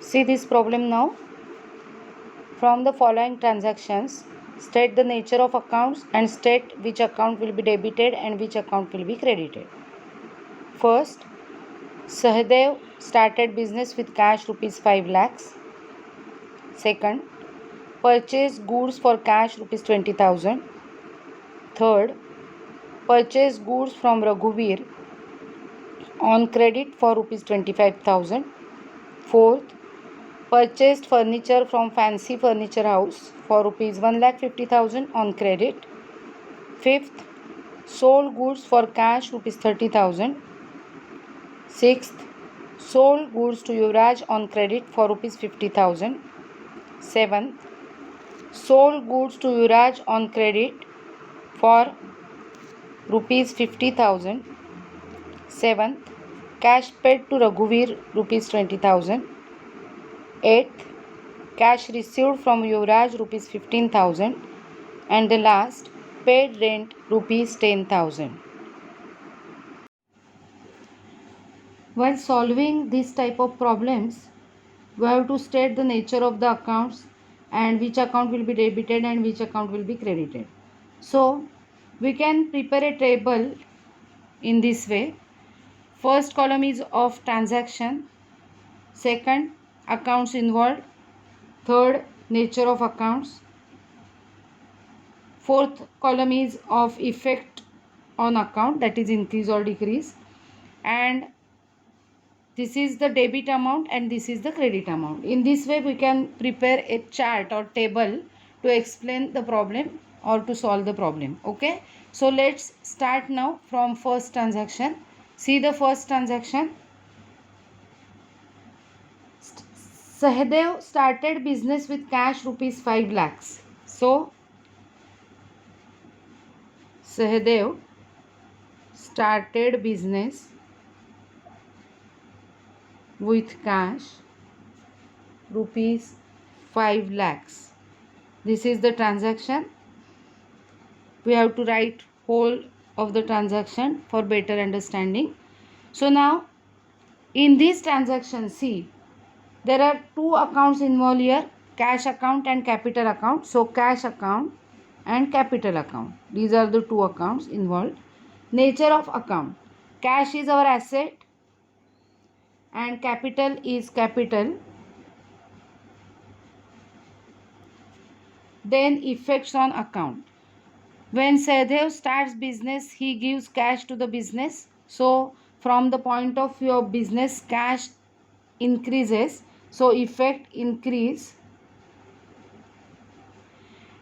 See this problem now. From the following transactions, state the nature of accounts and state which account will be debited and which account will be credited. First, Sahadev started business with cash rupees 5 lakhs. Second, purchased goods for cash rupees 20,000. Third, purchased goods from Raghuvir on credit for rupees 25,000. Fourth, purchased furniture from Fancy Furniture House for rupees 1,50,000 on credit. Fifth, sold goods for cash rupees 30,000. Sixth, sold goods to Yuvraj on credit for rupees 50,000. Seventh, sold goods to Yuvraj on credit for rupees 50,000. Seventh, cash paid to Raghuvir rupees 20,000. Eighth, cash received from Yuvraj rupees 15,000. And the last, paid rent rupees 10,000. While solving this type of problems, we have to state the nature of the accounts and which account will be debited and which account will be credited. So we can prepare a table in this way. First column is of transaction, second accounts involved, third nature of accounts, fourth column is of effect on account, that is increase or decrease, and this is the debit amount and this is the credit amount. In this way we can prepare a chart or table to explain the problem or to solve the problem. Okay, so let's start now from first transaction. See the first transaction. Sahadev started business with cash rupees 5 lakhs. So Sahadev started business with cash rupees 5 lakhs. This is the transaction. We have to write whole of the transaction for better understanding. So now in this transaction, see, there are two accounts involved here, cash account and capital account. So cash account and capital account, these are the two accounts involved. Nature of account, cash is our asset and capital is capital. Then effects on account. When Sahadev starts business, he gives cash to the business. So from the point of view of business, cash increases. So effect increase.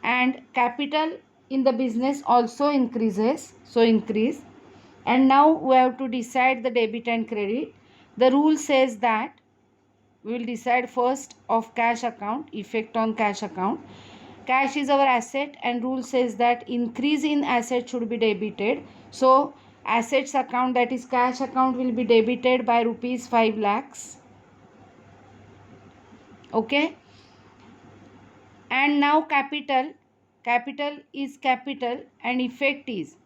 And capital in the business also increases. So increase. And now we have to decide the debit and credit. The rule says that we will decide first of cash account, effect on cash account. Cash is our asset and rule says that increase in asset should be debited. So assets account, that is cash account, will be debited by rupees 5 lakhs. Okay. And now capital is capital and effect is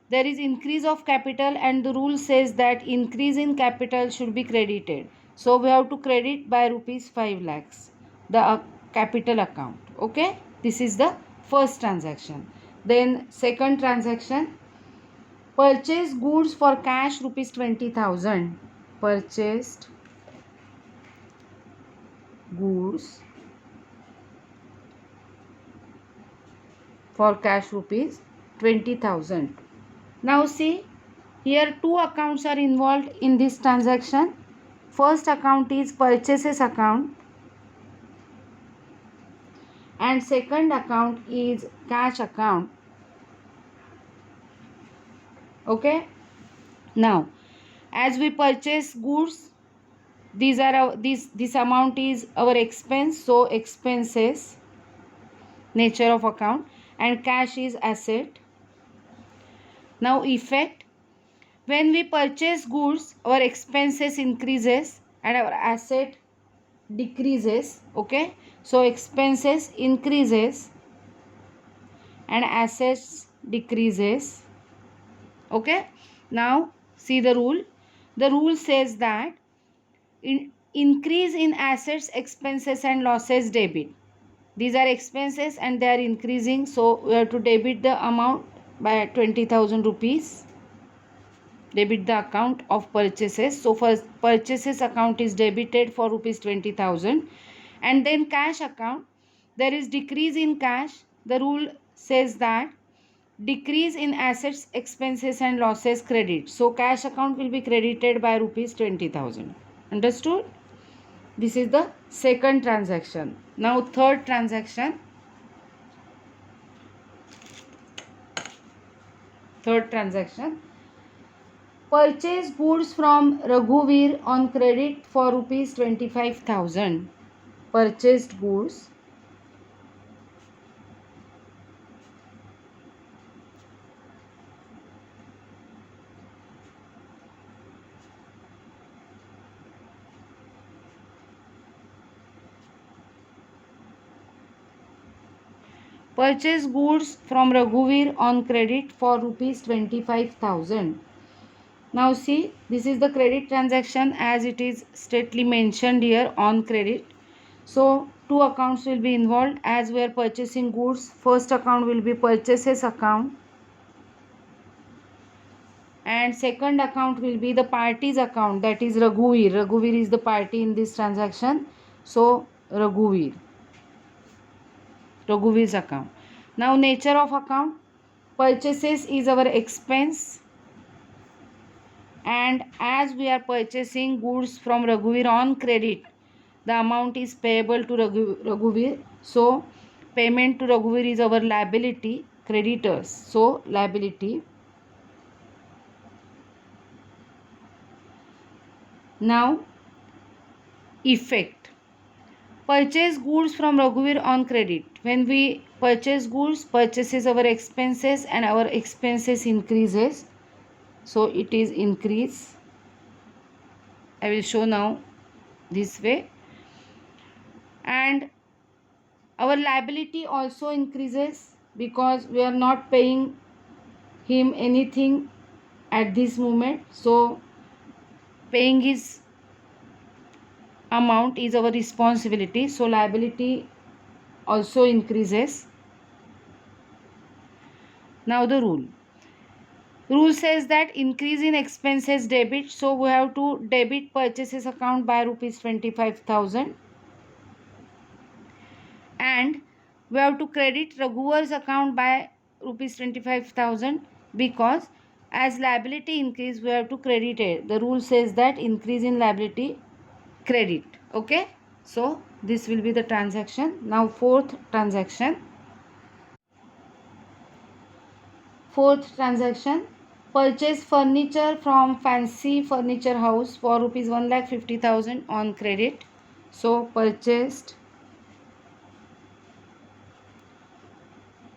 there is increase of capital and the rule says that increase in capital should be credited. So we have to credit by rupees 5 lakhs the capital account. Okay, this is the first transaction. Then second transaction, purchase goods for cash rupees 20,000. Purchased goods for cash rupees 20,000. Now see, here two accounts are involved in this transaction. First account is purchases account and second account is cash account. Okay, now as we purchase goods, these are our, this amount is our expense, so expenses, nature of account, and cash is asset. Now effect, when we purchase goods, our expenses increases and our asset decreases. Okay, so expenses increases and assets decreases. Okay, now see the rule. The rule says that increase in assets, expenses and losses debit. These are expenses and they are increasing, so we have to debit the amount by 20,000 rupees. Debit the account of purchases. So first purchases account is debited for rupees 20,000, and then cash account, there is decrease in cash. The rule says that decrease in assets, expenses and losses credit. So cash account will be credited by rupees 20,000. Understood? This is the second transaction. Now third transaction. Third transaction. Purchase goods from Raghuveer on credit for rupees 25,000. Purchased goods. Purchase goods from Raghuveer on credit for rupees 25,000. Now see, this is the credit transaction as it is straightly mentioned here, on credit. So two accounts will be involved as we are purchasing goods. First account will be purchases account and second account will be the parties account, that is Raghuveer. Raghuveer is the party in this transaction. So Raghuveer's account. Now nature of account. Purchases is our expense, and as we are purchasing goods from Raghuveer on credit, the amount is payable to Raghuveer. So payment to Raghuveer is our liability, creditors. So liability. Now effect. Purchase goods from Raghuveer on credit. When we purchase goods, purchases our expenses and our expenses increases. So it is increase. I will show now this way. And our liability also increases because we are not paying him anything at this moment. So paying his amount is our responsibility. So liability also increases. Now the rule. Rule says that increase in expenses debit. So we have to debit purchases account by rupees 25,000. And we have to credit Raghuveer's account by rupees 25,000 because as liability increase we have to credit it. The rule says that increase in liability credit. Okay, so this will be the transaction. Now fourth transaction. Purchase furniture from Fancy Furniture House for rupees 1,50,000 on credit. So purchased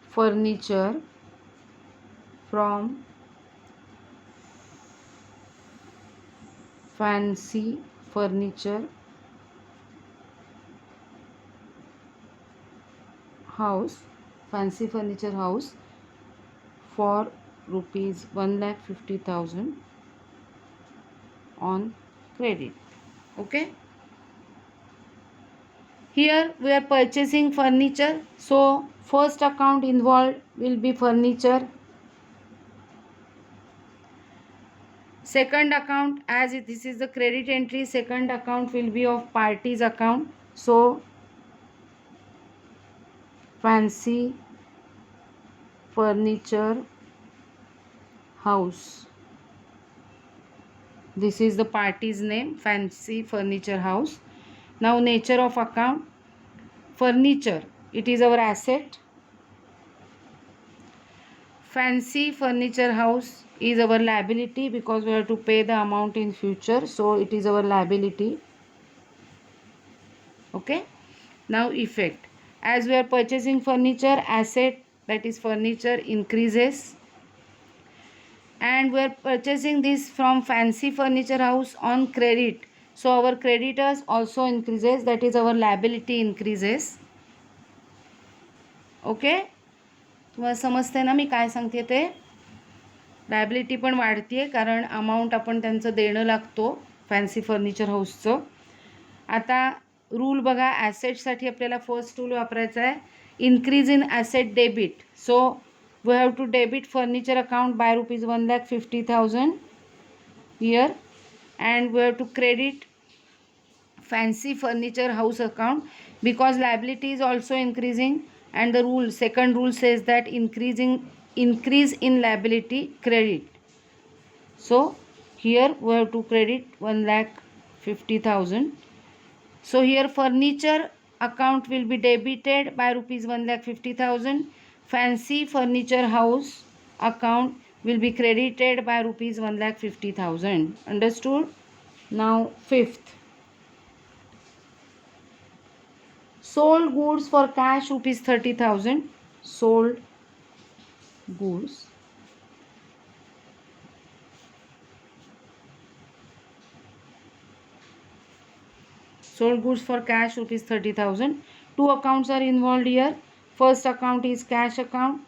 furniture from Fancy Furniture House for rupees 1,50,000 on credit. Okay, here we are purchasing furniture. So first account involved will be furniture. Second account, as this is the credit entry, second account will be of parties account. So Fancy Furniture House, this is the party's name, Fancy Furniture House. Now nature of account. Furniture, it is our asset. Fancy Furniture House is our liability because we have to pay the amount in future. So it is our liability. Okay. Now effect. As we are purchasing furniture, asset, that is furniture, increases. And we are purchasing this from Fancy Furniture House on credit. So our creditors also increases, that is our liability increases. Okay, तुम्हाला समजते ना मी काय सांगते ते. Liability पण वाढते कारण amount आपण त्यांचं देणं लागतो फॅन्सी फर्निचर हाऊसचं. आता रूल बघा, ॲसेटसाठी आपल्याला फर्स्ट रूल वापरायचा आहे, increase in asset debit. So we have to debit furniture account by ₹1,50,000 here, and we have to credit fancy furniture house account because liability is also increasing, and the rule, second rule says that increase in liability credit. So here we have to credit 1,50,000. So here furniture account will be debited by ₹1,50,000. Fancy furniture house account will be credited by ₹1,50,000. Understood? Now fifth, sold goods for cash ₹30,000. Sold goods for cash ₹30,000. Two accounts are involved here. First account is cash account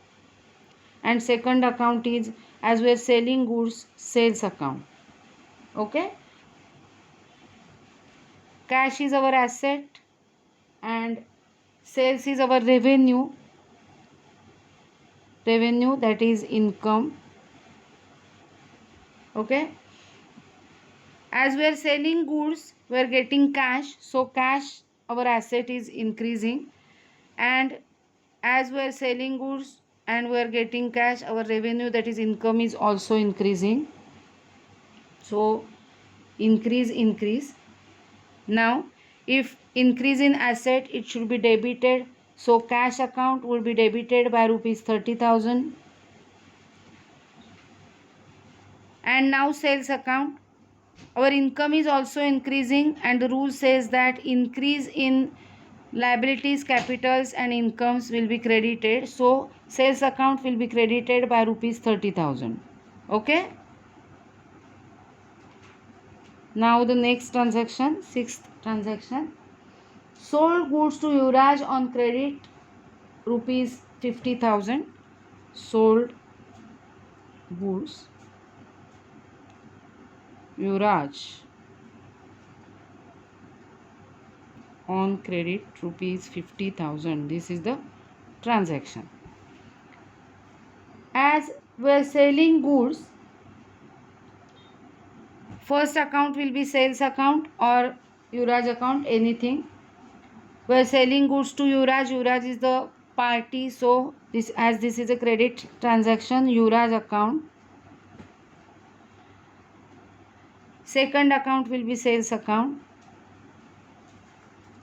and second account is, as we are selling goods, sales account. Okay, cash is our asset and sales is our revenue, that is income. Okay, as we are selling goods we are getting cash, so cash, our asset, is increasing, and as we are selling goods and we are getting cash, our revenue, that is income, is also increasing. So increase. Now if increase in asset, it should be debited, so cash account will be debited by ₹30,000. And now sales account, our income is also increasing, and the rule says that increase in liabilities, capitals and incomes will be credited, so sales account will be credited by ₹30,000. Okay, now the next transaction, sixth transaction, sold goods to Yuvraj on credit ₹50,000. Sold goods Yuvraj on credit ₹50,000. This is the transaction. As we are selling goods, first account will be sales account or Yuvraj account, anything. We are selling goods to Yuvraj is the party, so this is a credit transaction, Yuvraj account. Second account will be sales account.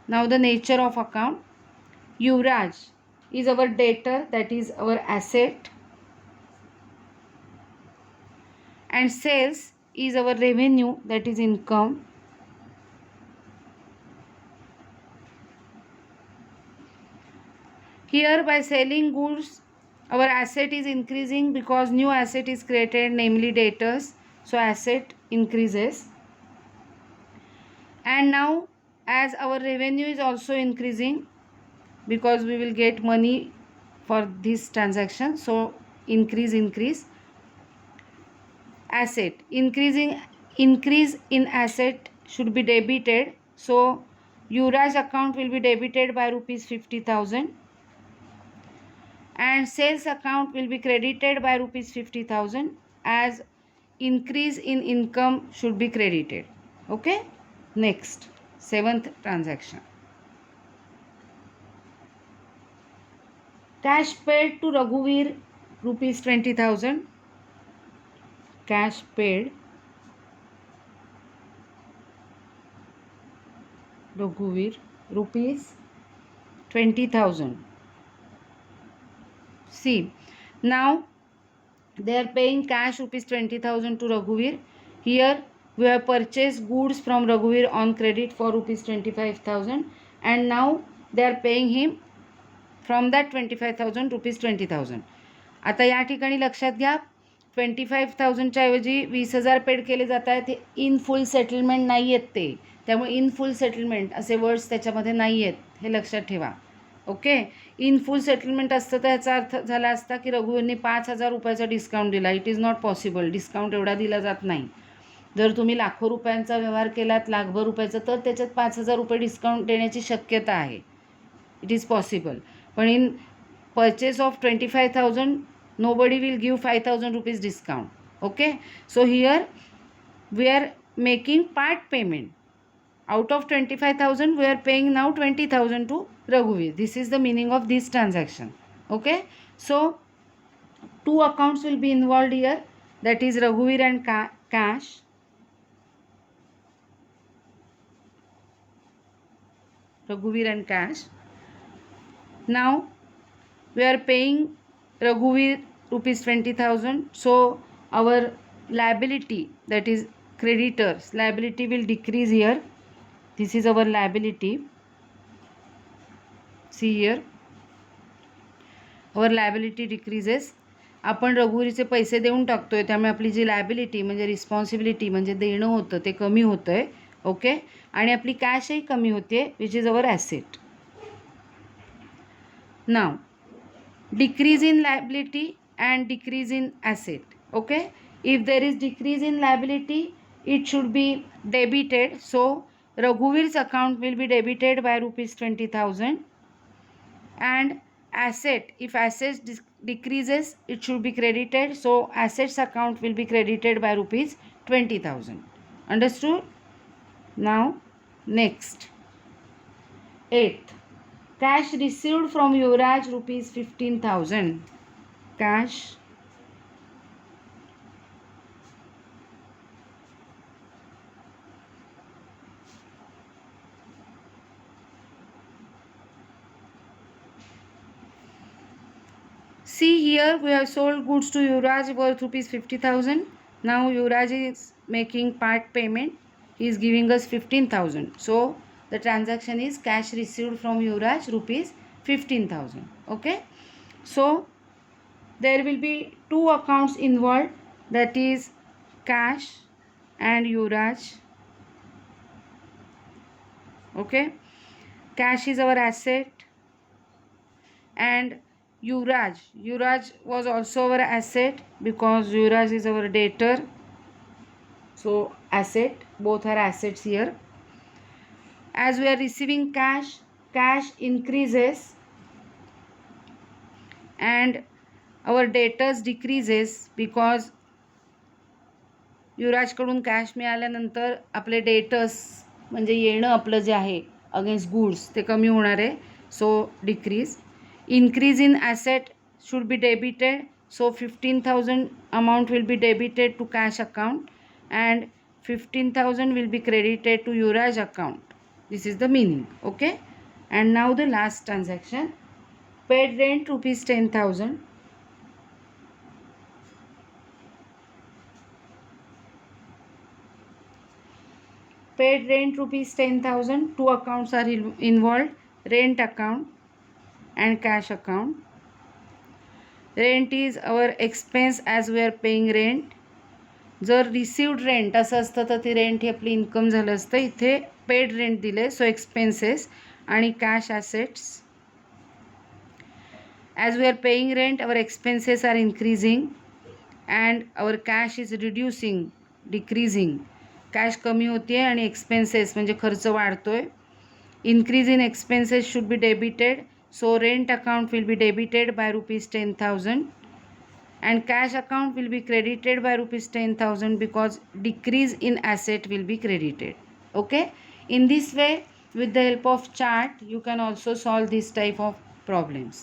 Now the nature of account, Yuvraj is our debtor, that is our asset, and sales is our revenue, that is income. Here by selling goods, our asset is increasing because new asset is created, namely debtors, so asset increases. And now as our revenue is also increasing because we will get money for this transaction, so increase. Asset increase in asset should be debited, so Yuvraj account will be debited by ₹50,000 and sales account will be credited by ₹50,000 as increase in income should be credited. Okay, next, seventh transaction, cash paid to Raghuveer ₹20,000. Cash paid Raghuveer ₹20,000. See, now they are paying cash ₹20,000 to Raghuveer. Here we have purchased goods from Raghuveer on credit for ₹25,000 and now they are paying him from that 25,000 ₹20,000. आता या ठिकाणी लक्षात घ्या, 25,000च्या ऐवजी 20,000 paid केले जात आहेत. हे in full settlement नाही आहेत ते, त्यामुळे इन फुल सेटलमेंट असे वर्ड्स त्याच्यामध्ये नाही आहेत, हे लक्षात ठेवा. ओके, इन फुल सेटलमेंट असतं तर याचा अर्थ झाला असता की रघुवीरने ₹5,000 डिस्काउंट दिला. It is not possible, discount एवढा दिला जात नाही. जर तुम्ही लाखो रुपयांचा व्यवहार केलात, लाखभर रुपयाचा, तर त्याच्यात 5,000 रुपये डिस्काउंट देण्याची शक्यता आहे. It is possible. पण इन purchase of 25,000, nobody will give 5,000 rupees discount. Okay, so here we are making part payment. Out of 25,000 we are paying now 20,000 to Raghuveer. This is the meaning of this transaction. Okay, so two accounts will be involved here, that is Raghuveer and cash. Raghuveer and cash. Now we are paying Raghuveer rupees 20,000. So our liability, that is creditors liability, will decrease here. This is our liability. See here, our liability decreases. आपण रघुवीरचे पैसे देऊन टाकतोय, त्यामुळे आपली जी liability म्हणजे responsibility म्हणजे देणं होतं ते कमी होतं आहे. ओके, आणि आपली कॅशही कमी होते, विच इज अवर ॲसेट. नाव decrease in liability and decrease in asset. Okay, if there is decrease in liability, it should be debited. So Raghuveer's account will be debited by rupees 20,000, and asset, if assets decreases, it should be credited. So assets account will be credited by rupees 20,000. Understood? Now next, 8th, cash received from Yuvraj rupees 15,000. Cash see here, we have sold goods to Yuvraj worth rupees 50,000. Now Yuvraj is making part payment. He is giving us 15,000. So the transaction is cash received from Yuvraj rupees 15,000. Okay, so there will be two accounts involved, that is cash and Yuvraj. Okay, cash is our asset and Yuvraj was also our asset because Yuvraj is our debtor. So asset, both are assets here. As we are receiving cash increases and our debtors decreases because युवराजकडून cash मिळाल्यानंतर आपले debtors म्हणजे येणं आपलं जे आहे against goods ते कमी होणार आहे. So decrease. Increase in asset should be debited. So 15,000 amount will be debited to cash account and 15,000 will be credited to Yuvraj account. This is the meaning. Okay, and now the last transaction, paid rent rupees 10,000. Paid rent rupees 10,000. Two accounts are involved, rent account and cash account. Rent is our expense as we are paying rent. जर received rent असं असतं तर ती rent ही आपली income झालं असतं. इथे paid rent दिले, सो एक्सपेन्सेस आणि cash assets. As we are paying rent our expenses are increasing and our cash is reducing, decreasing. Cash कमी होते आहे आणि एक्सपेन्सेस म्हणजे खर्च वाढतो आहे. Increase in expenses should be debited. So rent account will be debited by rupees 10,000 and cash account will be credited by rupees 10,000 because decrease in asset will be credited. Okay, in this way, with the help of chart, you can also solve this type of problems.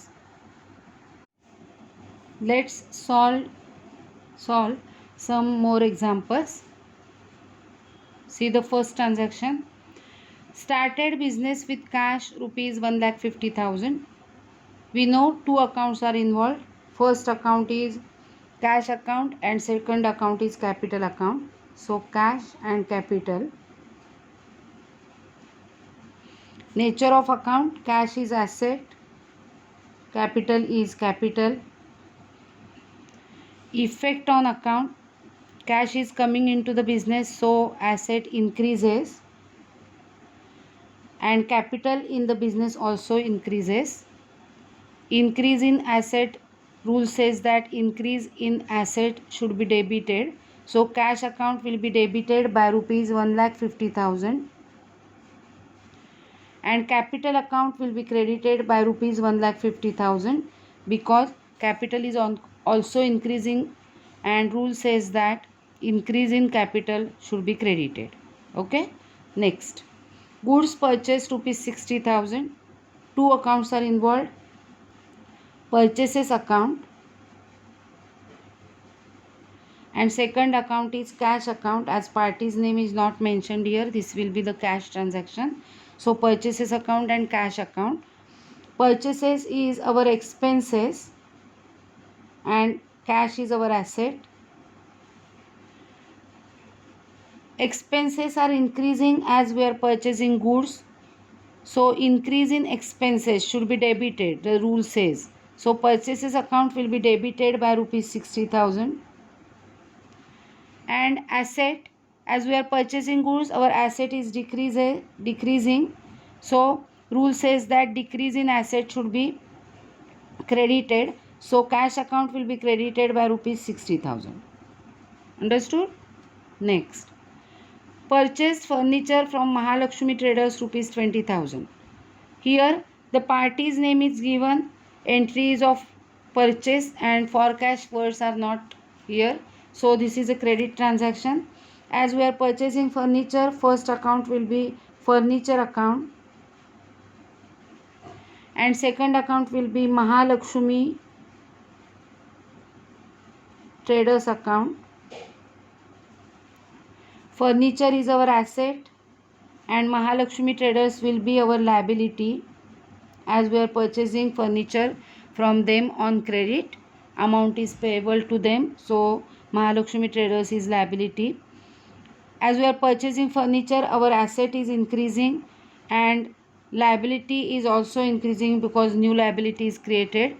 Let's solve some more examples. See the first transaction. Started business with cash rupees 1,50,000. We know two accounts are involved. First account is cash account and second account is capital account. So cash and capital. Nature of account, cash is asset, capital is capital. Effect on account, cash is coming into the business, so asset increases and capital in the business also increases. Increase in asset, rule says that increase in asset should be debited. So cash account will be debited by rupees 1,50,000 and capital account will be credited by rupees 1,50,000 because capital is also increasing and rule says that increase in capital should be credited. Okay. Next, goods purchased rupees 60,000. Two accounts are involved. Purchases account and second account is cash account. As party's name is not mentioned here, this will be the cash transaction. So purchases account and cash account. Purchases is our expenses and cash is our asset. Expenses are increasing as we are purchasing goods. So increase in expenses should be debited, the rule says. So purchases account will be debited by rupees 60,000. And asset, as we are purchasing goods, our asset is decreasing. So rule says that decrease in asset should be credited. So cash account will be credited by rupees 60,000. Understood? Next, purchased furniture from Mahalakshmi Traders rupees 20,000. Here the party's name is given, entries of purchase and for cash words are not here. So this is a credit transaction. As we are purchasing furniture, first account will be furniture account and second account will be Mahalakshmi Traders account. Furniture is our asset and Mahalakshmi Traders will be our liability. As we are purchasing furniture from them on credit, amount is payable to them. So Mahalakshmi Traders is liability. As we are purchasing furniture, our asset is increasing and liability is also increasing because new liability is created.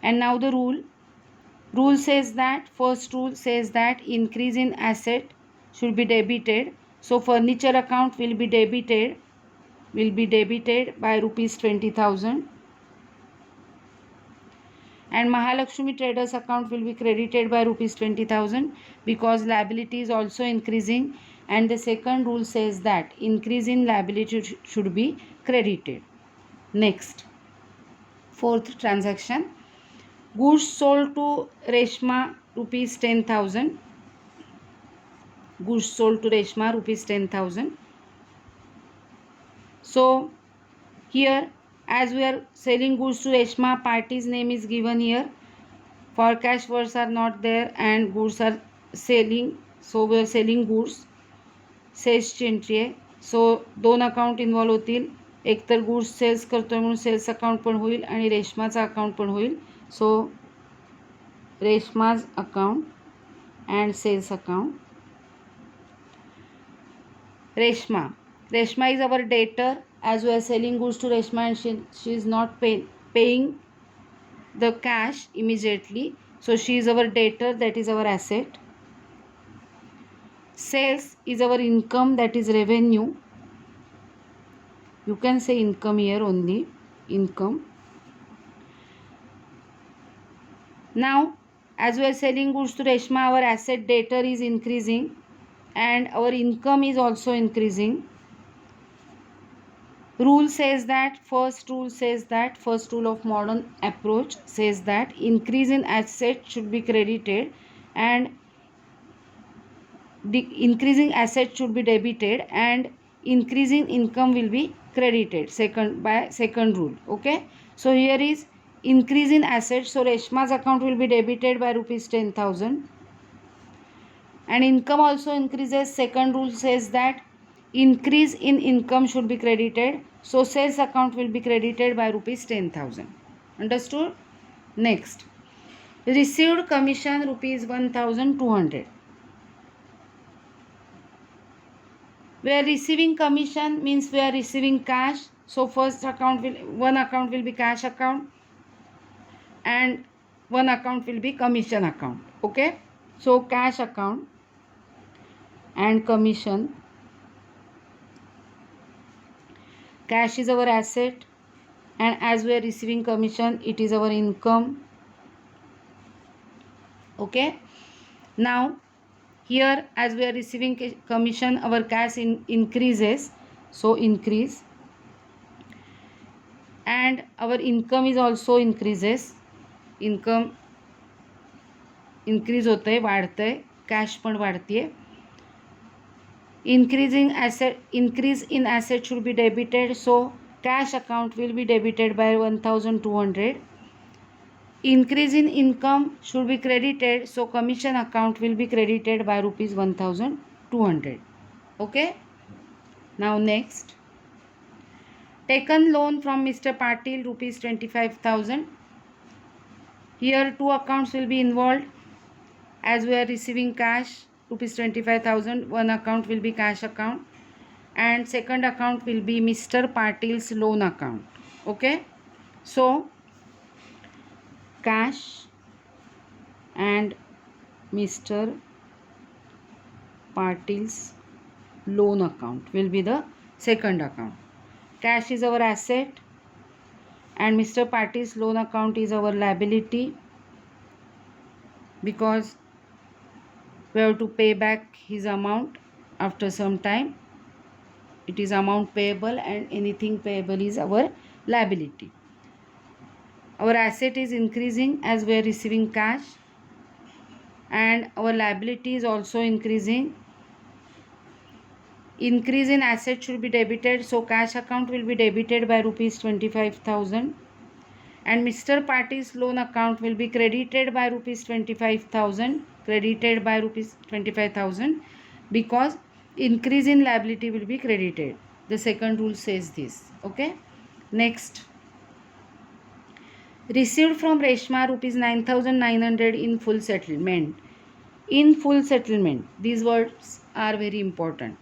And now the rule says that, first rule says that increase in asset should be debited. So furniture account will be debited by rupees 20,000 and Mahalakshmi Traders account will be credited by rupees 20,000 because liability is also increasing. And the second rule says that increase in liability should be credited. Next, fourth transaction, goods sold to Reshma rupees 10,000. Goods sold to Reshma rupees 10,000. So here, as we are selling goods to Reshma, party's name is given here. For cash words are not there and goods are selling. So we are selling goods. सेल्सची entry आहे. So दोन account involve होतील. एकतर goods sales करतोय म्हणून sales account पण होईल आणि रेशमाचा अकाउंट पण होईल. So Reshma's account and sales account. Reshma is our debtor as we are selling goods to Reshma and she is not paying the cash immediately. So she is our debtor, that is our asset. Sales is our income, that is revenue. You can say income here only, income. Now as we are selling goods to Reshma, our asset debtor is increasing and our income is also increasing. First rule of modern approach says that increase in asset should be credited and increasing asset should be debited and increasing income will be credited second rule. Okay, so here is increase in assets. So Reshma's account will be debited by rupees 10,000 and income also increases. Second rule says that increase in income should be credited. So sales account will be credited by rupees 10,000. Understood? Next, received commission rupees 1,200. We are receiving commission means we are receiving cash. So one account will be cash account and one account will be commission account. Okay, so cash account and commission. Cash is our asset and as we are receiving commission, it is our income. Okay, now Here, as we are receiving commission, our cash increases, so increase, and our income is also increases. Income increase होते हैं, वाढ़ते हैं, cash पण वाढ़ती है. Increase in asset should be debited, so cash account will be debited by 1200. Increase in income should be credited, so commission account will be credited by rupees 1200. Okay. Now next, taken loan from Mr. Patil rupees 25,000. Here two accounts will be involved, as we are receiving cash rupees 25,000. One account will be cash account and second account will be Mr. Patil's loan account. Okay, so cash and Mr. Patil's loan account will be the second account. Cash is our asset and Mr. Patil's loan account is our liability, because we have to pay back his amount after some time. It is amount payable and anything payable is our liability. Our asset is increasing as we are receiving cash, and our liability is also increasing. Increase in asset should be debited, so cash account will be debited by rupees 25,000 and Mr. Patil's loan account will be credited by rupees 25,000, because increase in liability will be credited. The second rule says this. Okay. Next, received from Reshma rupees 9,900 in full settlement. In full settlement, these words are very important.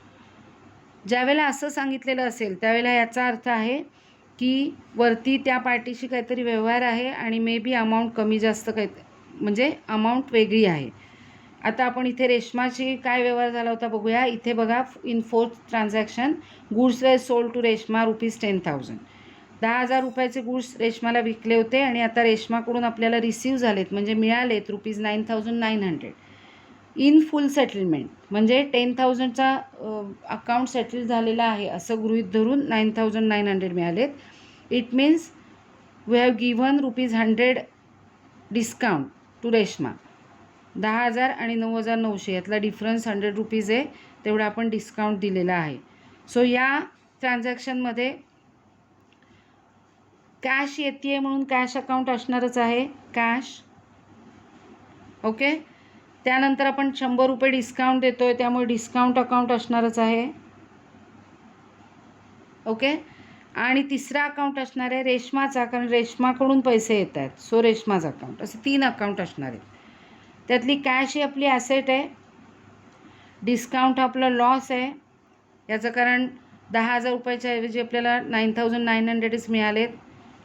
ज्यावेळेला असं सांगितलेलं असेल त्यावेळेला याचा अर्थ आहे की वरती त्या पार्टीशी काहीतरी व्यवहार आहे आणि मे बी अमाऊंट कमी जास्त काही, म्हणजे अमाऊंट वेगळी आहे. आता आपण इथे रेशमाची काय व्यवहार झाला होता बघूया. इथे बघा, in fourth transaction goods were sold to Reshma rupees 10,000. 10,000 रुपयाचे गुड्स रेशमाला विकले होते आणि आता रेशमाकडून आपल्याला रिसीव झालेत, म्हणजे मिळालेत रुपीज 9,900 इन फुल सेटलमेंट. म्हणजे 10,000चा अकाउंट सेटल झालेला आहे असं गृहीत धरून 9,900 मिळालेत. It means we have given rupees 100 discount to Reshma. 10,000 आणि 9,900 यातला डिफरन्स 100 रुपीज आहे, तेवढा आपण डिस्काउंट दिलेला आहे. सो या ट्रान्झॅक्शनमध्ये कॅश येते म्हणून कॅश अकाउंट असणारच आहे, कॅश. ओके. त्यानंतर आपण 100 रुपये डिस्काउंट देतोय, त्यामुळे डिस्काउंट अकाउंट असणारच आहे. ओके. आणि तिसरा अकाउंट असणार आहे रेशमाचा, कारण रेशमाकडून पैसे येत आहेत, सो रेशमाचा अकाउंट. असे 3 अकाउंट असणार आहेत. त्यातली कॅश ही आपली ॲसेट आहे, डिस्काउंट आपला लॉस आहे. याचं कारण 10,000 रुपयाच्या ऐवजी आपल्याला 9,900च मिळालेत.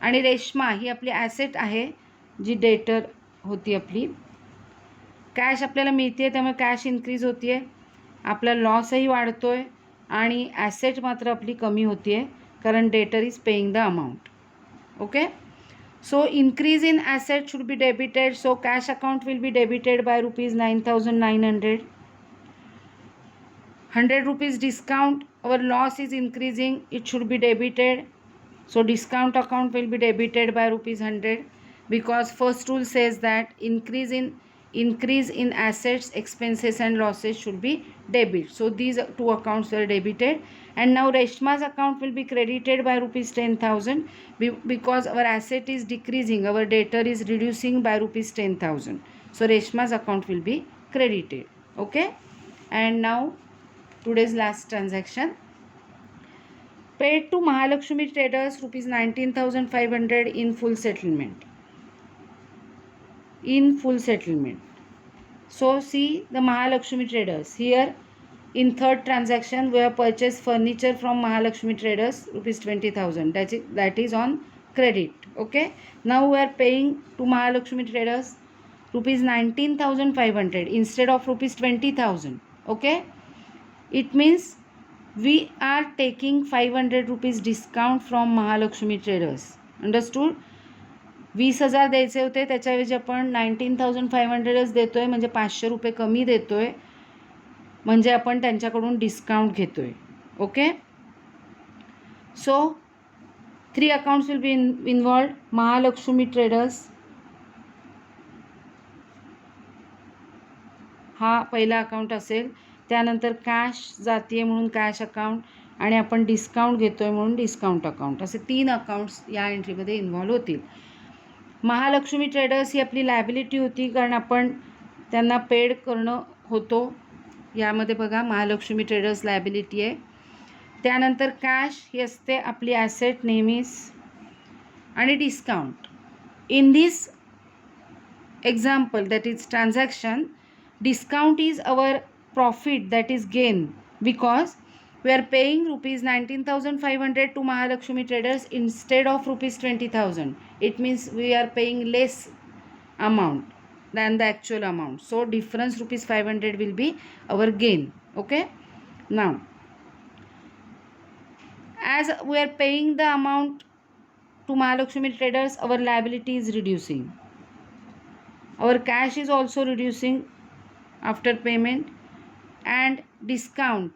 आणि रेशमा ही आपली ॲसेट आहे जी डेटर होती आपली. कॅश आपल्याला मिळते त्यामुळे कॅश इन्क्रीज होती आहे, आपला लॉसही वाढतो आहे आणि ॲसेट मात्र आपली कमी होती आहे, कारण debtor is paying the amount. Okay. So increase in asset should be debited, so cash account will be debited by rupees 9,900. 100 rupees discount, our loss is increasing, it should be debited, so discount account will be debited by rupees 100, because first rule says that increase in assets, expenses and losses should be debit. So these two accounts were debited, and now Reshma's account will be credited by rupees 10,000 because our asset is decreasing, our debtor is reducing by rupees 10,000. So Reshma's account will be credited. Okay. And now today's last transaction, paid to Mahalakshmi Traders rupees 19,500 in full settlement. In full settlement. So see the Mahalakshmi Traders. Here in third transaction we have purchased furniture from Mahalakshmi Traders rupees 20,000. That is on credit. Okay. Now we are paying to Mahalakshmi Traders rupees 19,500 instead of rupees 20,000. Okay. It means we are taking 500 rupees discount from Mahalakshmi Traders. Understood? 20,000 द्यायचे होते त्याच्याऐवजी आपण 19,500च देतोय, म्हणजे 500 रुपये कमी देतोय. म्हणजे आपण त्यांच्याकडून डिस्काउंट घेतोय. Okay. So 3 accounts will be involved. Mahalakshmi traders हा पहिला अकाउंट असेल, त्यानंतर कॅश जातीय म्हणून कॅश अकाउंट, आणि आपण डिस्काउंट घेतोय म्हणून डिस्काउंट अकाउंट, असे 3 अकाउंट्स या एंट्रीमध्ये इन्व्हॉल्व होतील. महालक्ष्मी ट्रेडर्स ही आपली लायबिलिटी होती, कारण आपण त्यांना पेड करणं होतो. यामध्ये बघा महालक्ष्मी ट्रेडर्स लायबिलिटी आहे. त्यानंतर कॅश ही असते आपली ॲसेट नेहमीच, आणि discount. In this example, that is transaction, discount is our profit, that is gain, because we are paying rupees 19,500 to Mahalakshmi Traders instead of rupees 20,000. It means we are paying less amount than the actual amount, so difference rupees 500 will be our gain. Okay. Now as we are paying the amount to Mahalakshmi Traders, our liability is reducing. Our cash is also reducing after payment, and discount,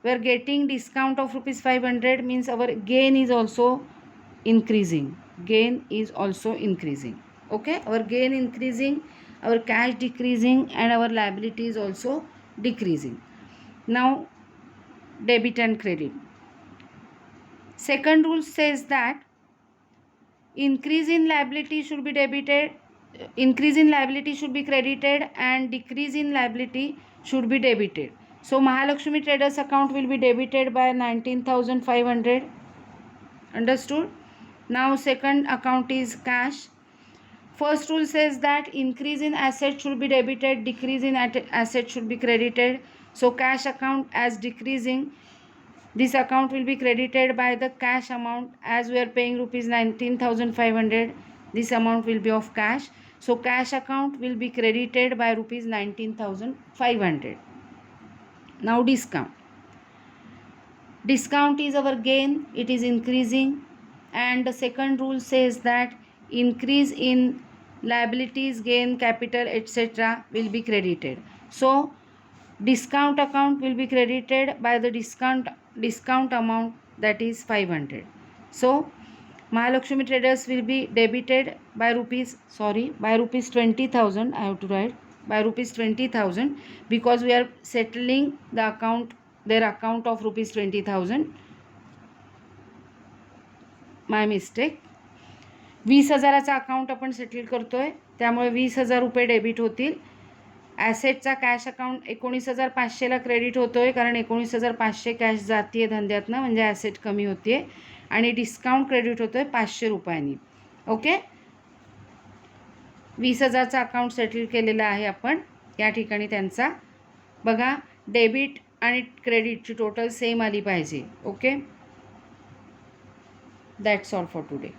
we are getting discount of rupees 500, means our gain is also increasing. Gain is also increasing. Okay, our gain increasing, our cash decreasing, and our liability is also decreasing. Now debit and credit. Second rule says that increase in liability should be debited, increase in liability should be credited, and decrease in liability should be debited. So Mahalakshmi Traders account will be debited by 19,500. Understood? Now second account is cash. First rule says that increase in asset should be debited, decrease in asset should be credited. So cash account as decreasing, this account will be credited by the cash amount. As we are paying rupees 19,500, this amount will be of cash. So cash account will be credited by rupees 19,500. Now discount. Discount is our gain, it is increasing, and the second rule says that increase in liabilities, gain, capital, etc. will be credited. So discount account will be credited by the discount amount, that is 500. So Mahalakshmi Traders will be debited by rupees 20,000. I have to write by rupees 20,000, because we are settling the account, their account of rupees 20,000. My mistake. 20,000चा account आपण settle करतोय, त्यामुळे 20,000 रुपये debit होतील. ॲसेटचा cash account 19,500ला credit होतोय, कारण 19,500 cash जातीय धंद्यातनं, म्हणजे asset कमी होते, आणि डिस्काउंट क्रेडिट होतोय 500 रुपयांनी. ओके. 20,000चा अकाउंट सेटल केलेला आहे आपण या ठिकाणी. त्यांचा बघा डेबिट आणि क्रेडिटची टोटल सेम आली पाहिजे. Okay. That's all for today.